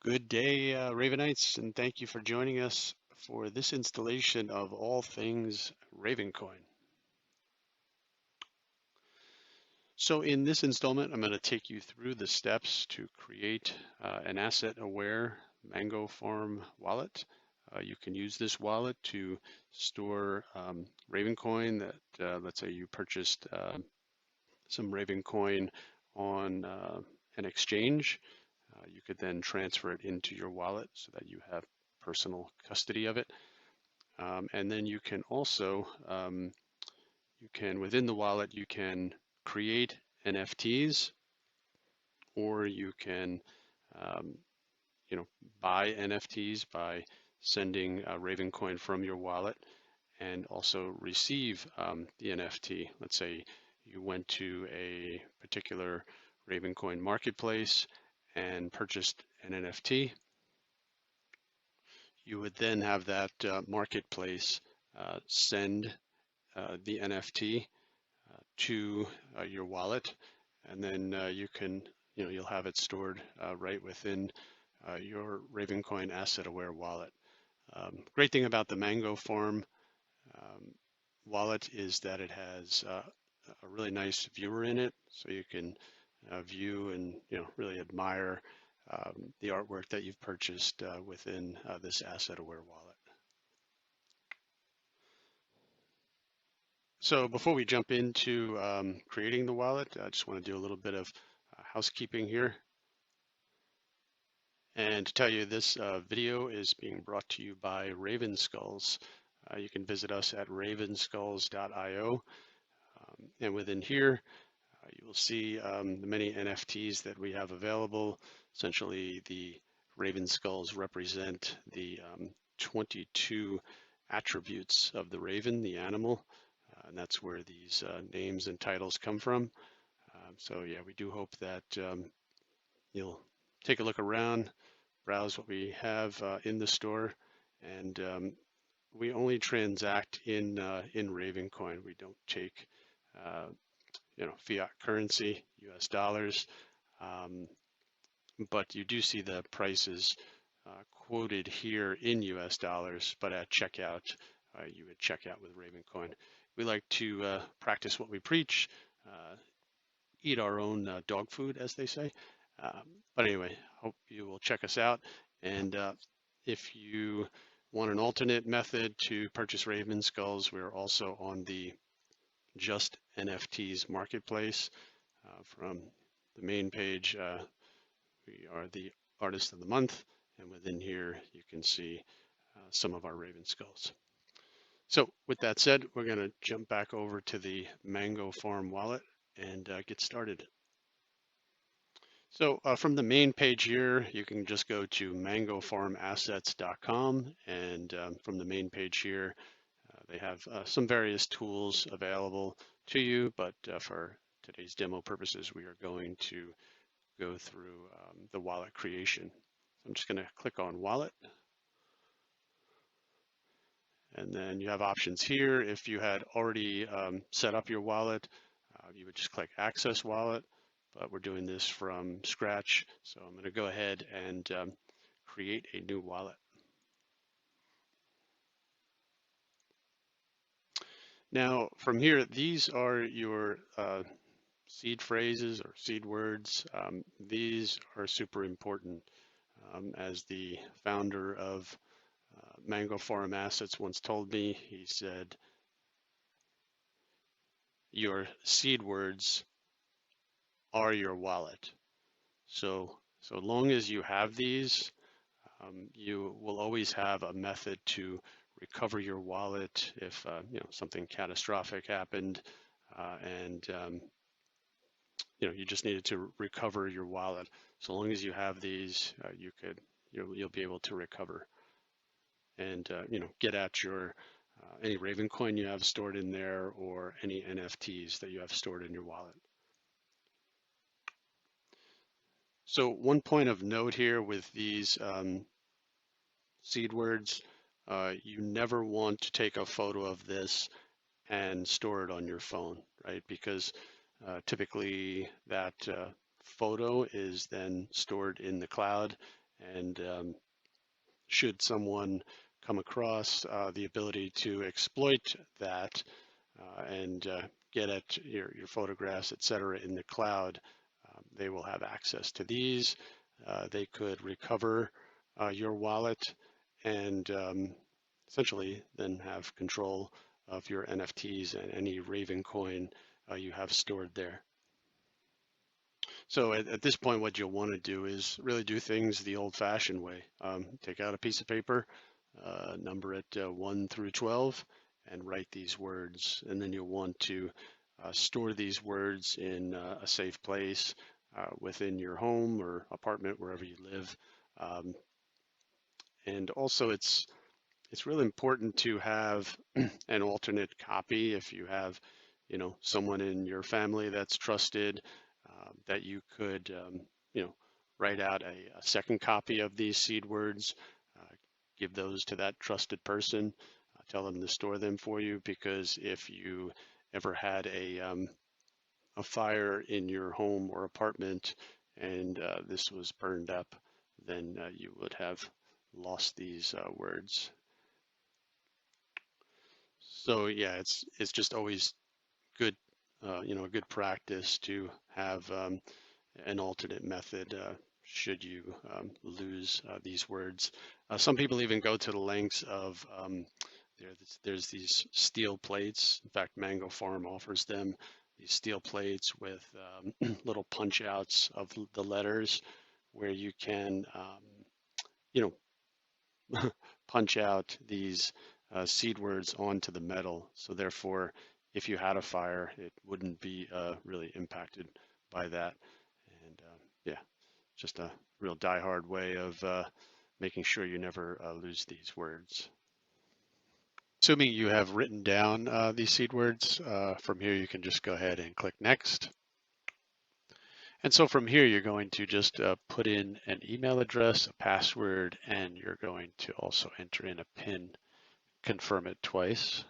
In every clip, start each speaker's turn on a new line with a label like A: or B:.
A: Good day, Ravenites, and thank you for joining us for this installation of all things Ravencoin. So in this installment, I'm going to take you through the steps to create an asset-aware Mango Farm wallet. You can use this wallet to store Ravencoin that, let's say you purchased some Ravencoin on an exchange. You could then transfer it into your wallet so that you have personal custody of it. And then you can also, within the wallet, you can create NFTs, or you can, um, buy NFTs by sending Ravencoin from your wallet and also receive the NFT. Let's say you went to a particular Ravencoin marketplace and purchased an NFT. You would then have that marketplace send the NFT to your wallet, and then you'll have it stored right within your Ravencoin Asset Aware wallet. Great thing about the Mango Farm wallet is that it has a really nice viewer in it, so you can view and really admire the artwork that you've purchased within this Asset Aware wallet. So before we jump into creating the wallet, I just want to do a little bit of housekeeping here. And to tell you, this video is being brought to you by Ravenskulls. You can visit us at ravenskulls.io. And within here, you will see the many NFTs that we have available. Essentially, the Ravenskulls represent the 22 attributes of the raven, the animal. And that's where these names and titles come from. So yeah, we do hope that you'll take a look around, browse what we have in the store, and we only transact in Ravencoin. We don't take fiat currency, US dollars, but you do see the prices quoted here in US dollars, but at checkout, you would check out with Ravencoin. We like to practice what we preach, eat our own dog food, as they say. But anyway, hope you will check us out. And if you want an alternate method to purchase Ravenskulls, we're also on the Just NFTs marketplace. From the main page, we are the artist of the month. And within here, you can see some of our Ravenskulls. So with that said, we're going to jump back over to the Mango Farm wallet and get started. So from the main page here, you can just go to mangofarmassets.com, and from the main page here, they have some various tools available to you, but for today's demo purposes, we are going to go through the wallet creation. I'm just going to click on wallet. And then you have options here. If you had already set up your wallet, you would just click Access Wallet, but we're doing this from scratch. So I'm going to go ahead and create a new wallet. Now from here, these are your seed phrases or seed words. These are super important. As the founder of Mango Farm Assets once told me, he said, your seed words are your wallet. So long as you have these, you will always have a method to recover your wallet if something catastrophic happened, and you just needed to recover your wallet. So long as you have these, you'll be able to recover and get at your any Ravencoin you have stored in there or any NFTs that you have stored in your wallet. So one point of note here with these seed words, you never want to take a photo of this and store it on your phone, right? Because typically that photo is then stored in the cloud, And should someone come across the ability to exploit that and get at your photographs, et cetera, in the cloud, they will have access to these. They could recover your wallet and essentially then have control of your NFTs and any Ravencoin you have stored there. So at this point, what you'll want to do is really do things the old-fashioned way. Take out a piece of paper, number it 1 through 12, and write these words. And then you'll want to store these words in a safe place within your home or apartment, wherever you live. And also, it's really important to have an alternate copy if you have, someone in your family that's trusted, that you could, write out a second copy of these seed words, give those to that trusted person, tell them to store them for you, because if you ever had a fire in your home or apartment and this was burned up, then you would have lost these words. So yeah, it's just always good, a good practice to have an alternate method should you lose these words. Some people even go to the lengths of there's these steel plates. In fact, Mango Farm offers them, these steel plates with little punch outs of the letters where you can, you know, punch out these seed words onto the metal. So therefore, if you had a fire, it wouldn't be really impacted by that. And yeah, just a real die-hard way of making sure you never lose these words. Assuming you have written down these seed words, from here you can just go ahead and click Next. And so from here, you're going to just put in an email address, a password, and you're going to also enter in a PIN, confirm it twice.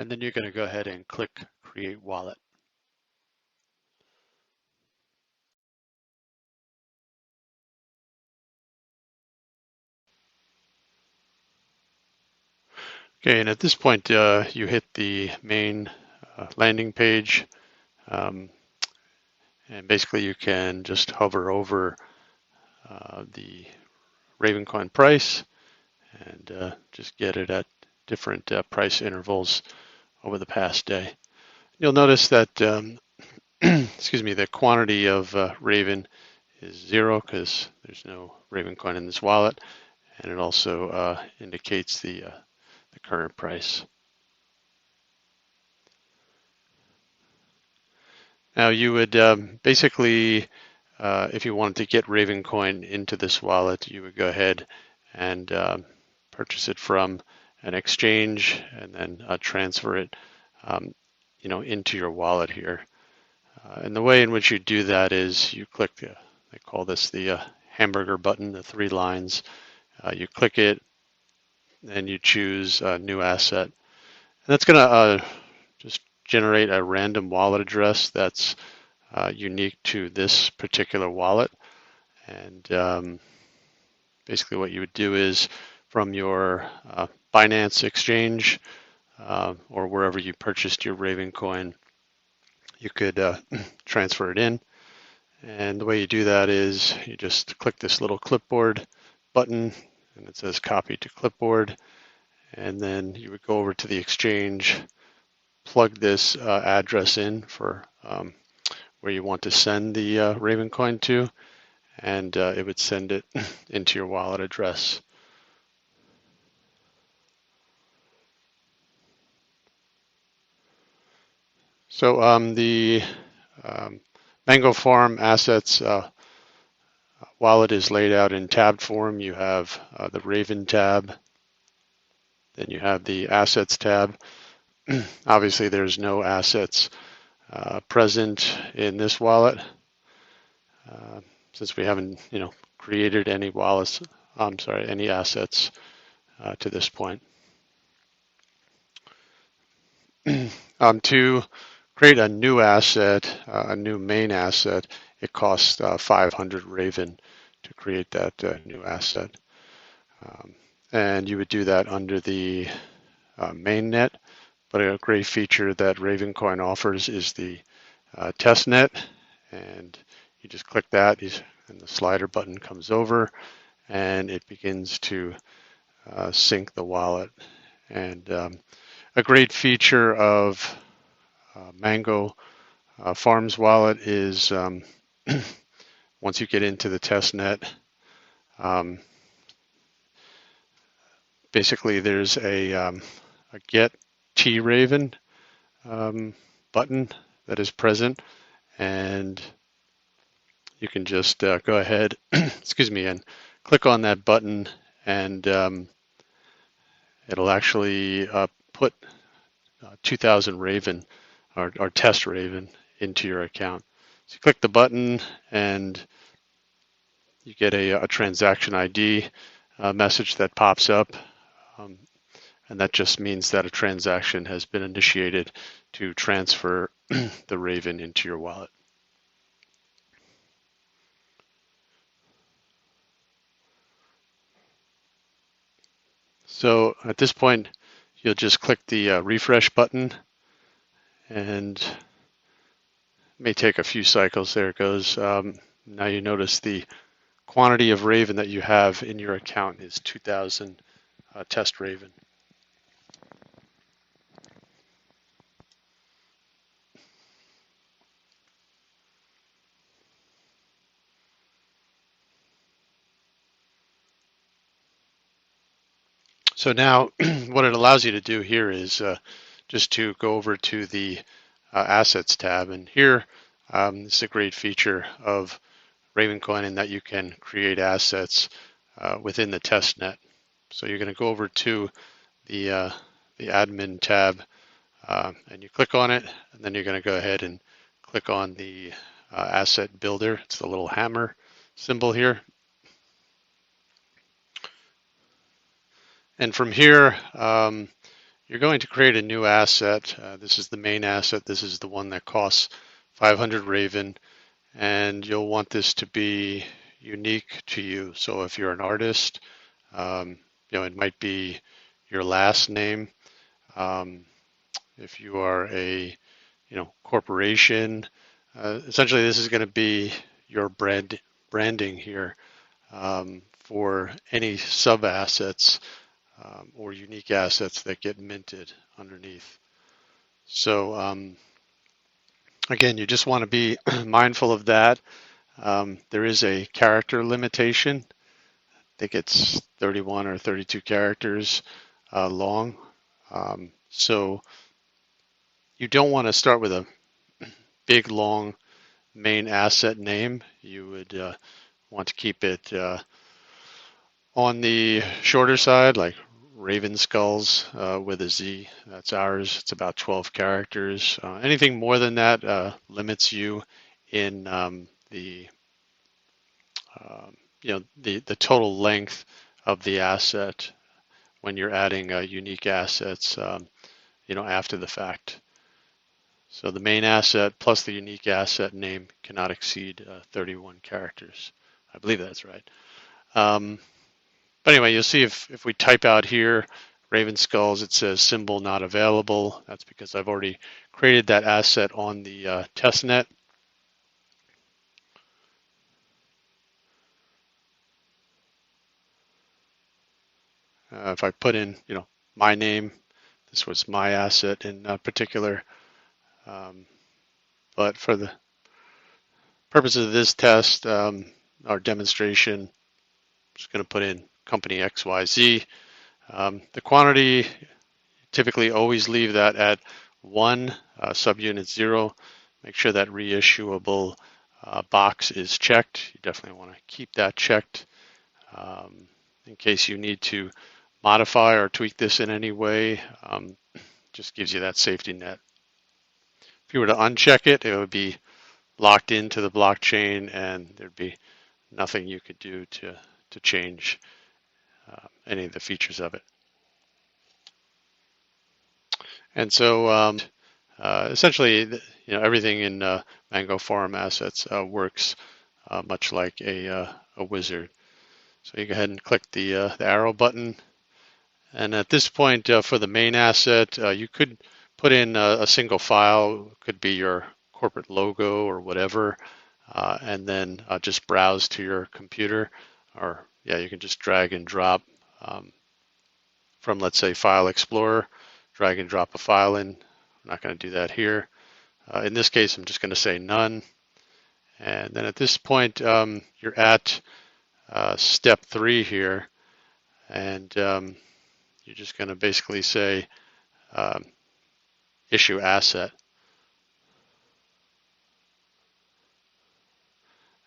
A: And then you're going to go ahead and click Create Wallet. Okay, and at this point, you hit the main landing page. And basically, you can just hover over the Ravencoin price and just get it at different price intervals over the past day. You'll notice that, excuse me, the quantity of Raven is 0 because there's no Ravencoin in this wallet, and it also indicates the current price. Now you would basically, if you wanted to get Ravencoin into this wallet, you would go ahead and purchase it from an exchange and then transfer it, into your wallet here. And the way in which you do that is you click, they call this the hamburger button, the 3 lines. You click it and you choose new asset. And that's going to just generate a random wallet address that's unique to this particular wallet. And basically what you would do is from your Binance exchange or wherever you purchased your Ravencoin, you could transfer it in. And the way you do that is you just click this little clipboard button and it says copy to clipboard. And then you would go over to the exchange, plug this address in for where you want to send the Ravencoin to, and it would send it into your wallet address. So the Mango Farm Assets wallet is laid out in tabbed form. You have the Raven tab, then you have the Assets tab. Obviously, there's no assets present in this wallet since we haven't, created any wallets. I'm sorry, any assets to this point. To create a new asset, a new main asset, it costs 500 Raven to create that new asset. And you would do that under the mainnet. But a great feature that Ravencoin offers is the testnet. And you just click that, and the slider button comes over, and it begins to sync the wallet. And a great feature of Mango Farms wallet is once you get into the testnet, basically there's a get T-Raven button that is present, and you can just go ahead, excuse me, and click on that button, and it'll actually put 2000 Raven or test Raven into your account. So you click the button and you get a transaction ID message that pops up, and that just means that a transaction has been initiated to transfer the Raven into your wallet. So at this point, you'll just click the refresh button, and it may take a few cycles. There it goes. Now you notice the quantity of Raven that you have in your account is 2000 test Raven. So now what it allows you to do here is just to go over to the Assets tab. And here, this is a great feature of Ravencoin in that you can create assets within the testnet. So you're going to go over to the admin tab, and you click on it, and then you're going to go ahead and click on the asset builder. It's the little hammer symbol here. And from here, you're going to create a new asset. This is the main asset. This is the one that costs 500 Raven, and you'll want this to be unique to you. So if you're an artist, it might be your last name. If you are a, corporation, essentially this is going to be your branding here for any sub assets or unique assets that get minted underneath. So again, you just want to be mindful of that. There is a character limitation. I think it's 31 or 32 characters long. So you don't want to start with a big, long main asset name. You would want to keep it on the shorter side, like Raven Skulls with a Z. That's ours. It's about 12 characters. Anything more than that limits you in the total length of the asset when you're adding unique assets, after the fact. So the main asset plus the unique asset name cannot exceed 31 characters. I believe that's right. But anyway, you'll see if we type out here, Raven Skulls, it says symbol not available. That's because I've already created that asset on the testnet. If I put in, my name, this was my asset in particular. But for the purposes of this test, our demonstration, I'm just going to put in company XYZ. The quantity, typically always leave that at 1 subunit 0. Make sure that reissuable box is checked. You definitely want to keep that checked in case you need to modify or tweak this in any way. Just gives you that safety net. If you were to uncheck it, it would be locked into the blockchain and there'd be nothing you could do to change any of the features of it. And so essentially, everything in Mango Forum Assets works much like a wizard. So you go ahead and click the arrow button. And at this point, for the main asset, you could put in a single file. It could be your corporate logo or whatever, and then just browse to your computer. Or yeah, you can just drag and drop from, let's say, File Explorer, drag and drop a file in. I'm not going to do that here. In this case, I'm just going to say none. And then at this point, you're at step 3 here, and you're just going to basically say issue asset.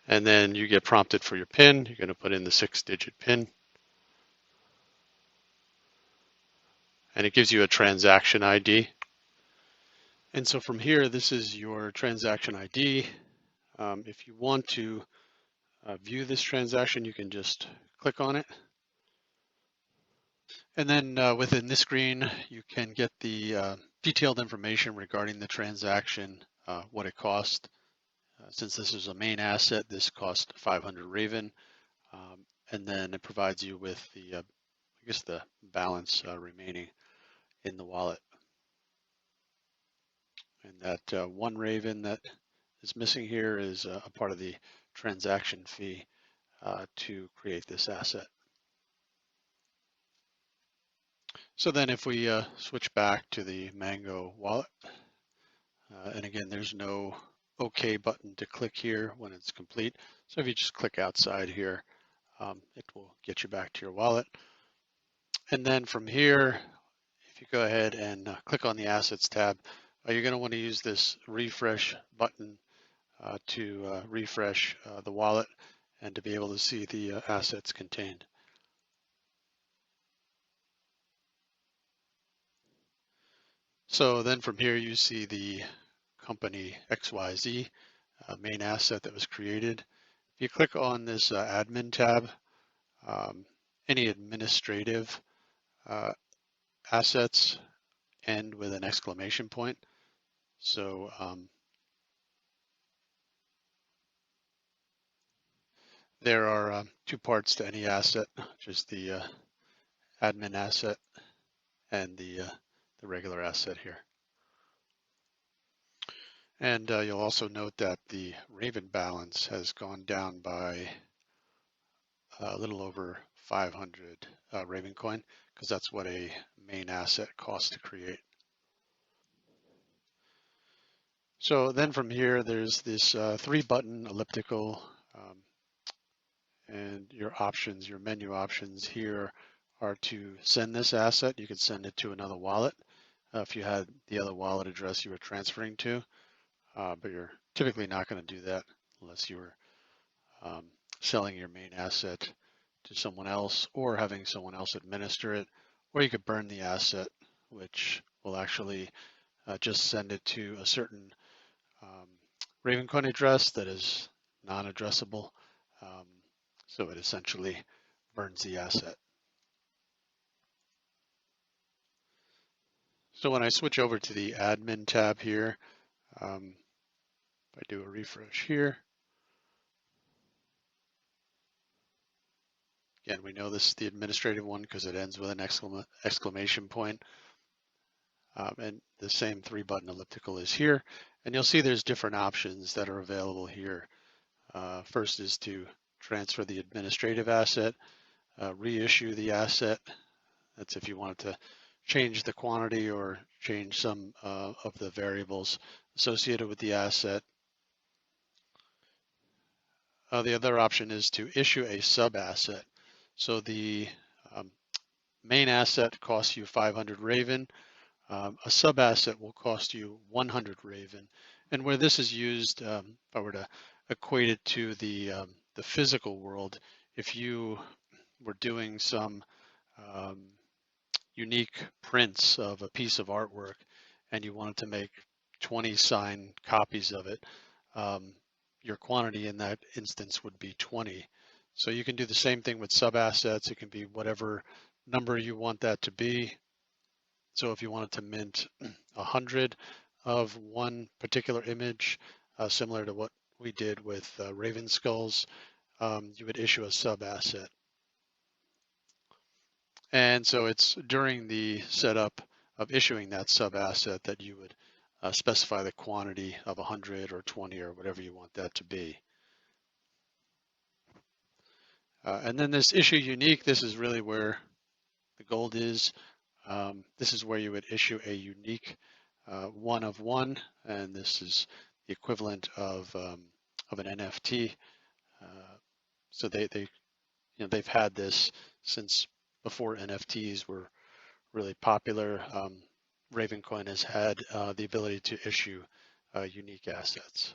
A: And then you get prompted for your PIN. You're going to put in the 6-digit PIN. And it gives you a transaction ID. And so from here, this is your transaction ID. If you want to view this transaction, you can just click on it. And then within this screen, you can get the detailed information regarding the transaction, what it cost. Since this is a main asset, this cost 500 Raven. And then it provides you with the, the balance remaining in the wallet. And that 1 Raven that is missing here is a part of the transaction fee to create this asset. So then if we switch back to the Mango wallet, and again, there's no OK button to click here when it's complete. So if you just click outside here, it will get you back to your wallet. And then from here, if you go ahead and click on the Assets tab, you're going to want to use this refresh button to refresh the wallet and to be able to see the assets contained. So then from here, you see the company XYZ main asset that was created. If you click on this admin tab, any administrative assets end with an exclamation point. So there are 2 parts to any asset, just the admin asset and the regular asset here. And you'll also note that the Raven balance has gone down by a little over 500 Ravencoin, because that's what a main asset costs to create. So then from here, there's this 3-button elliptical, and your options, your menu options here are to send this asset. You could send it to another wallet if you had the other wallet address you were transferring to, but you're typically not going to do that unless you were selling your main asset to someone else or having someone else administer it, or you could burn the asset, which will actually just send it to a certain Ravencoin address that is non-addressable. So it essentially burns the asset. So when I switch over to the admin tab here, if I do a refresh here, again, we know this is the administrative one because it ends with an exclamation point. And the same 3-button elliptical is here. And you'll see there's different options that are available here. First is to transfer the administrative asset, reissue the asset. That's if you wanted to change the quantity or change some of the variables associated with the asset. The other option is to issue a sub-asset. So the main asset costs you 500 Raven. A sub-asset will cost you 100 Raven. And where this is used, if I were to equate it to the physical world, if you were doing some um, unique prints of a piece of artwork and you wanted to make 20 signed copies of it, um, your quantity in that instance would be 20. So you can do the same thing with sub-assets. It can be whatever number you want that to be. So if you wanted to mint 100 of one particular image, similar to what we did with Raven Skulls, you would issue a sub-asset. And so it's during the setup of issuing that sub-asset that you would specify the quantity of 100 or 20 or whatever you want that to be. And then this issue unique, this is really where the gold is. This is where you would issue a unique one of one, and this is the equivalent of an NFT. So they've had this since before NFTs were really popular. Ravencoin has had the ability to issue unique assets.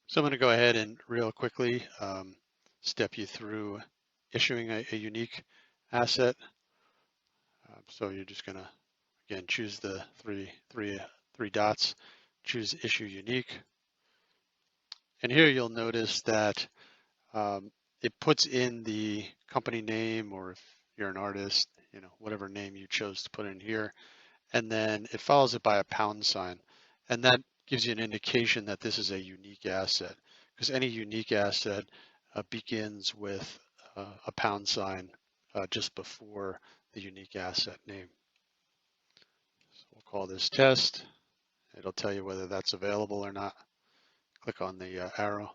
A: So I'm going to go ahead and real quickly step you through issuing a unique asset. So you're just going to, again, choose the three dots, choose issue unique. And here you'll notice that it puts in the company name, or if you're an artist, whatever name you chose to put in here, and then it follows it by a pound sign. And that gives you an indication that this is a unique asset, because any unique asset begins with a pound sign just before the unique asset name. So we'll call this test. It'll tell you whether that's available or not. Click on the arrow.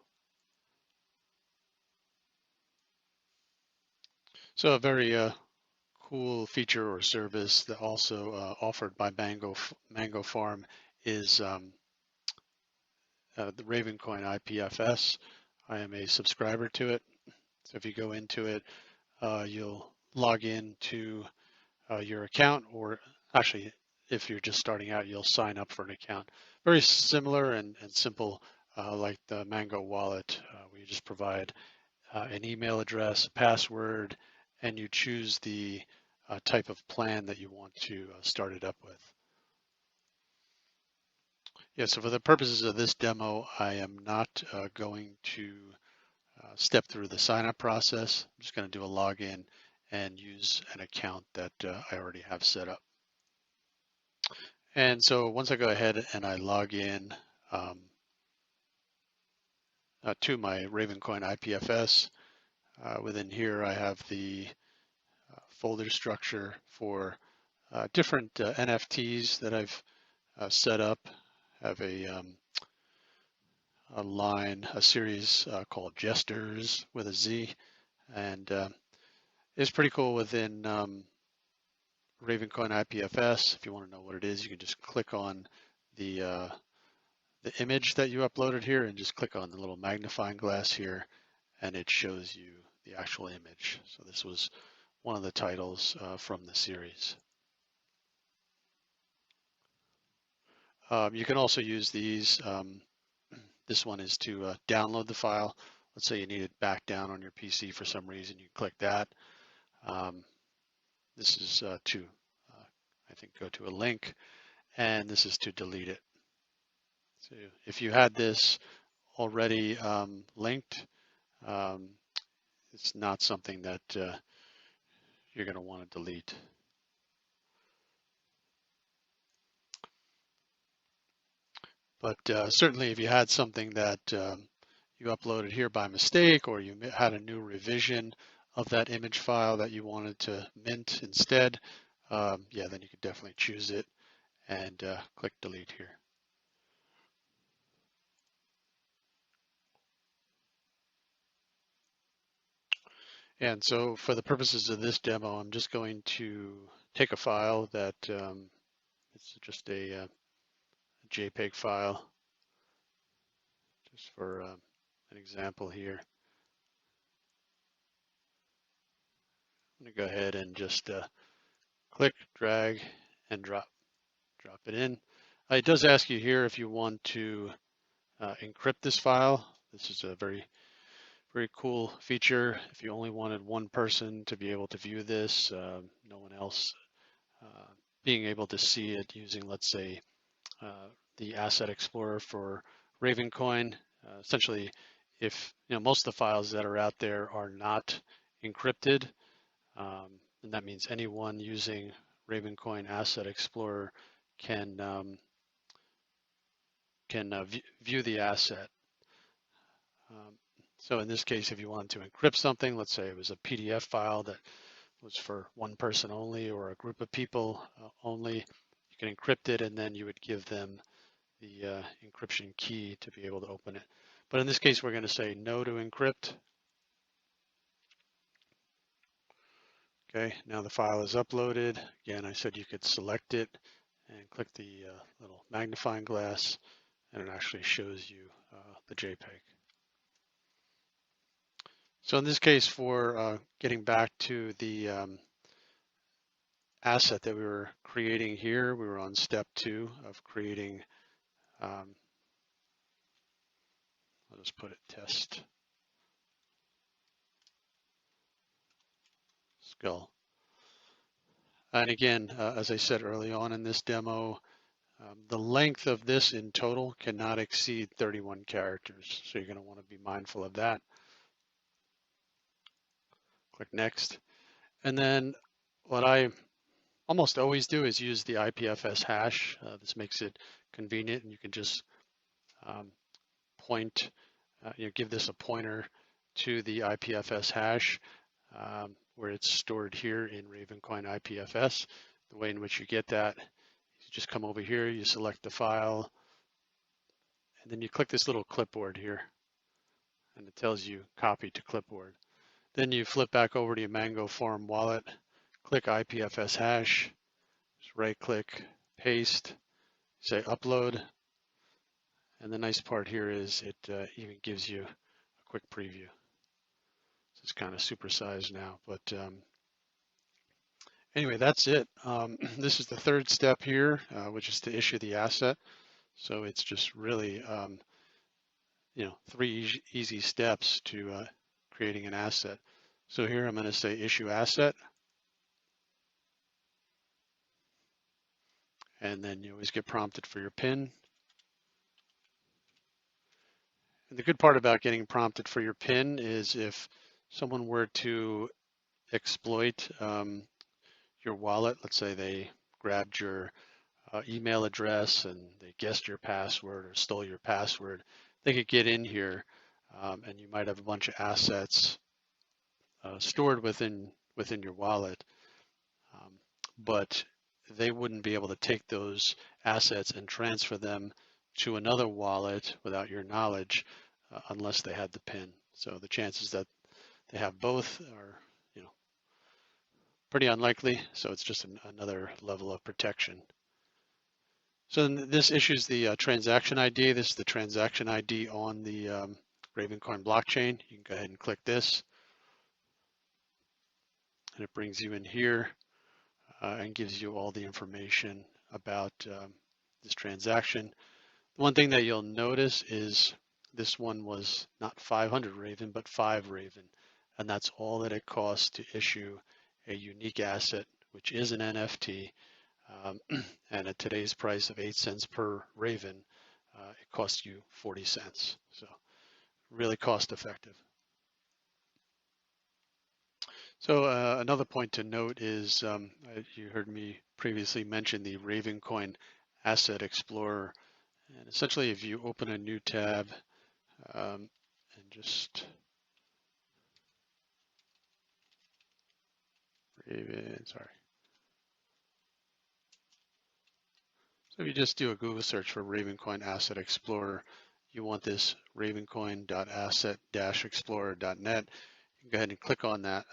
A: So a very cool feature or service that also offered by Mango Farm is the Ravencoin IPFS. I am a subscriber to it. So if you go into it, you'll log in to your account, or actually, if you're just starting out, you'll sign up for an account. Very similar and simple, like the Mango wallet, where you just provide an email address, a password, and you choose the type of plan that you want to start it up with. Yeah, so for the purposes of this demo, I am not going to step through the sign up process. I'm just going to do a login and use an account that I already have set up. And so once I go ahead and I log in to my Ravencoin IPFS, within here I have the folder structure for different NFTs that I've set up. I have a series called Jesters with a Z, and it's pretty cool within Ravencoin IPFS. If you want to know what it is, you can just click on the image that you uploaded here and just click on the little magnifying glass here, and it shows you the actual image. So this was one of the titles from the series. You can also use these. This one is to download the file. Let's say you need it back down on your PC for some reason, you click that. This is to, I think, go to a link, and this is to delete it. So if you had this already linked, it's not something that you're going to want to delete. But certainly if you had something that you uploaded here by mistake, or you had a new revision of that image file that you wanted to mint instead, yeah, then you could definitely choose it and click delete here. And so for the purposes of this demo, I'm just going to take a file that it's just a JPEG file, just for an example here. I'm going to go ahead and just Click, drag, and drop it in. It does ask you here if you want to encrypt this file. This is a very cool feature. If you only wanted one person to be able to view this, no one else being able to see it using, let's say, the Asset Explorer for Ravencoin. Essentially, if most of the files that are out there are not encrypted, and that means anyone using Ravencoin Asset Explorer can view the asset. So in this case, if you wanted to encrypt something, let's say it was a PDF file that was for one person only or a group of people only, you can encrypt it and then you would give them the encryption key to be able to open it. But in this case, we're going to say no to encrypt. Okay, now the file is uploaded. Again, I said you could select it and click the little magnifying glass, and it actually shows you the JPEG. So in this case, for getting back to the asset that we were creating here, we were on step 2 of creating, I'll just put it test skull. And again, as I said early on in this demo, the length of this in total cannot exceed 31 characters. So you're going to want to be mindful of that. Click next. And then what I almost always do is use the IPFS hash. This makes it convenient, and you can just point, give this a pointer to the IPFS hash where it's stored here in Ravencoin IPFS. The way in which you get that, you just come over here, you select the file, and then you click this little clipboard here, and it tells you copy to clipboard. Then you flip back over to your Mango Farm wallet, click IPFS hash, just right click, paste, say upload, and the nice part here is it even gives you a quick preview. So it's kind of supersized now, but anyway, that's it. This is the third step here, which is to issue the asset. So it's just really, 3 easy steps to creating an asset. So here I'm going to say issue asset. And then you always get prompted for your PIN. And the good part about getting prompted for your PIN is if someone were to exploit your wallet, let's say they grabbed your email address and they guessed your password or stole your password, they could get in here and you might have a bunch of assets stored within your wallet, but they wouldn't be able to take those assets and transfer them to another wallet without your knowledge unless they had the PIN. So the chances that they have both are, pretty unlikely. So it's just another level of protection. So this issues the transaction ID. This is the transaction ID on the Ravencoin blockchain. You can go ahead and click this, and it brings you in here and gives you all the information about this transaction. One thing that you'll notice is this one was not 500 Raven, but 5 Raven. And that's all that it costs to issue a unique asset, which is an NFT. And at today's price of 8 cents per Raven, it costs you 40 cents. So really cost effective. So another point to note is you heard me previously mention the Ravencoin Asset Explorer. And essentially, if you open a new tab and just sorry. So if you just do a Google search for Ravencoin Asset Explorer, you want this ravencoin.asset-explorer.net. You can go ahead and click on that.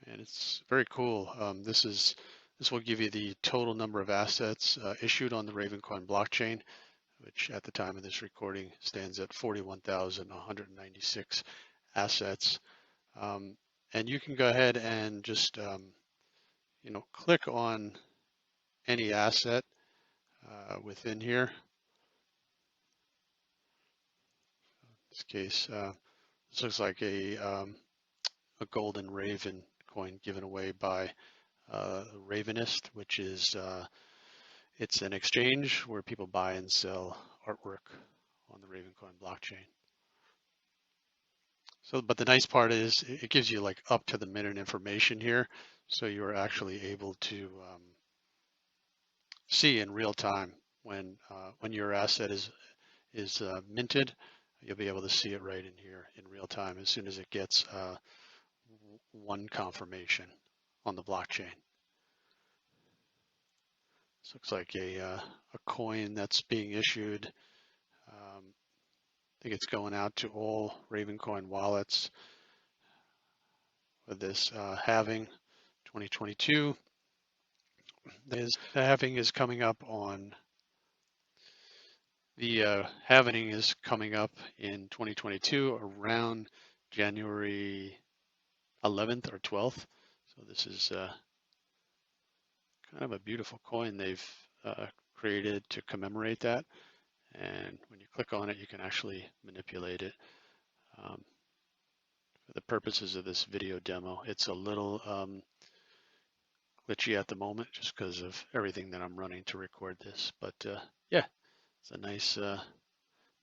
A: And it's very cool. This will give you the total number of assets issued on the Ravencoin blockchain, which at the time of this recording stands at 41,196 assets. And you can go ahead and just, click on any asset within here. In this case, this looks like a golden Raven coin given away by Ravenist, which is it's an exchange where people buy and sell artwork on the Ravencoin blockchain. So, but the nice part is it gives you like up to the minute information here. So you're actually able to see in real time when your asset is minted. You'll be able to see it right in here in real time as soon as it gets one confirmation on the blockchain. This looks like a coin that's being issued. I think it's going out to all Ravencoin wallets with this halving 2022. The halving is coming up on the halving is coming up in 2022 around January 11th or 12th. So this is kind of a beautiful coin they've created to commemorate that. And when you click on it, you can actually manipulate it. For the purposes of this video demo, it's a little glitchy at the moment just because of everything that I'm running to record this. But yeah, it's a nice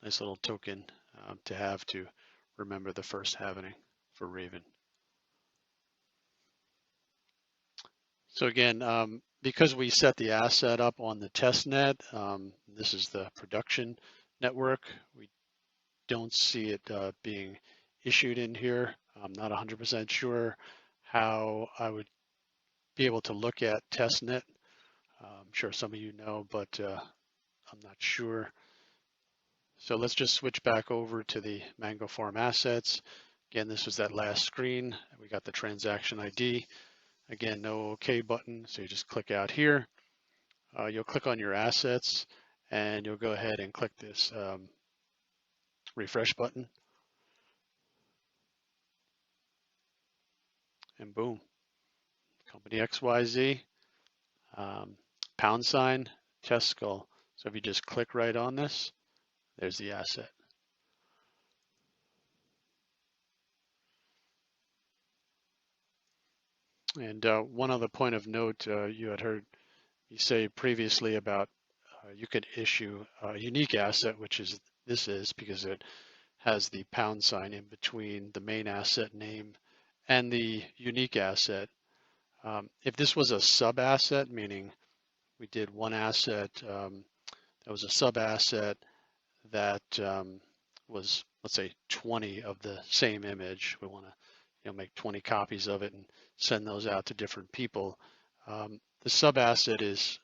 A: little token to have to remember the first halving for Raven. So again, because we set the asset up on the testnet, this is the production network. We don't see it being issued in here. I'm not 100% sure how I would be able to look at testnet. I'm sure some of you know, but I'm not sure. So let's just switch back over to the Mango Farm assets. Again, this was that last screen. We got the transaction ID. Again, no OK button, so you just click out here. You'll click on your assets, and you'll go ahead and click this refresh button. And boom, company XYZ, #, test skull. So if you just click right on this, there's the asset. And one other point of note, you had heard me say previously about you could issue a unique asset, which is this is because it has the # in between the main asset name and the unique asset. If this was a sub asset, meaning we did one asset that was a sub asset that was, let's say, 20 of the same image. We want to make 20 copies of it and send those out to different people. The sub asset is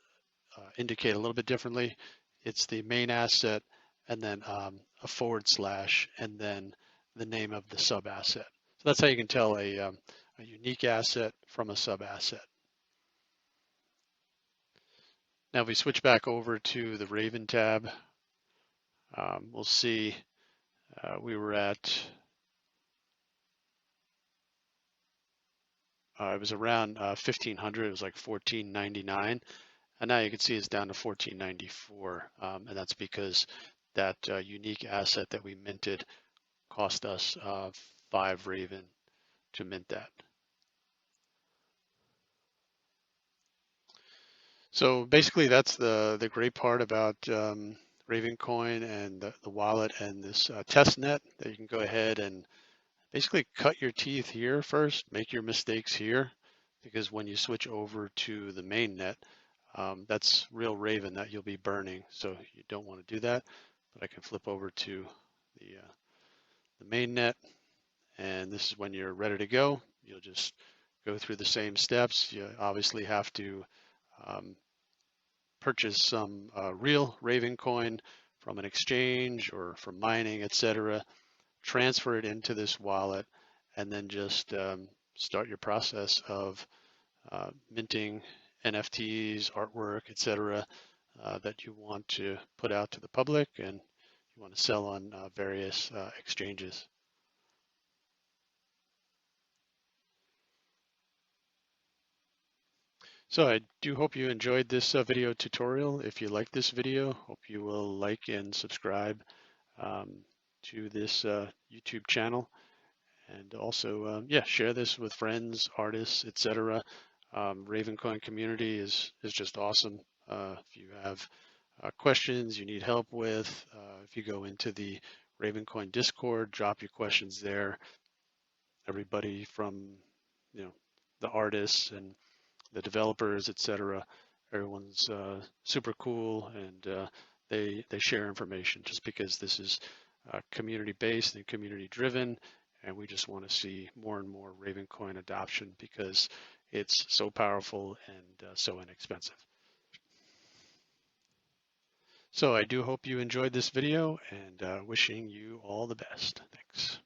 A: indicated a little bit differently. It's the main asset and then a / and then the name of the sub asset. So that's how you can tell a unique asset from a sub asset. Now if we switch back over to the Raven tab, we'll see we were at, it was around 1,500, it was like 1,499. And now you can see it's down to 1,494. And that's because that unique asset that we minted cost us 5 Raven to mint that. So basically that's the great part about Ravencoin and the wallet and this testnet, that you can go ahead and basically cut your teeth here first, make your mistakes here, because when you switch over to the main net, that's real Raven that you'll be burning. So you don't want to do that, but I can flip over to the main net, and this is when you're ready to go. You'll just go through the same steps. You obviously have to purchase some real Ravencoin from an exchange or from mining, etc. Transfer it into this wallet, and then just start your process of minting NFTs, artwork, etc. That you want to put out to the public and you want to sell on various exchanges. So I do hope you enjoyed this video tutorial. If you like this video, hope you will like and subscribe um, to this YouTube channel. And also, yeah, share this with friends, artists, etc. Ravencoin community is just awesome. If you have questions you need help with, if you go into the Ravencoin Discord, drop your questions there. Everybody from, the artists and the developers, etc. Everyone's super cool, and they share information just because this is community based and community driven, and we just want to see more and more Ravencoin adoption because it's so powerful and so inexpensive. So I do hope you enjoyed this video, and wishing you all the best. Thanks.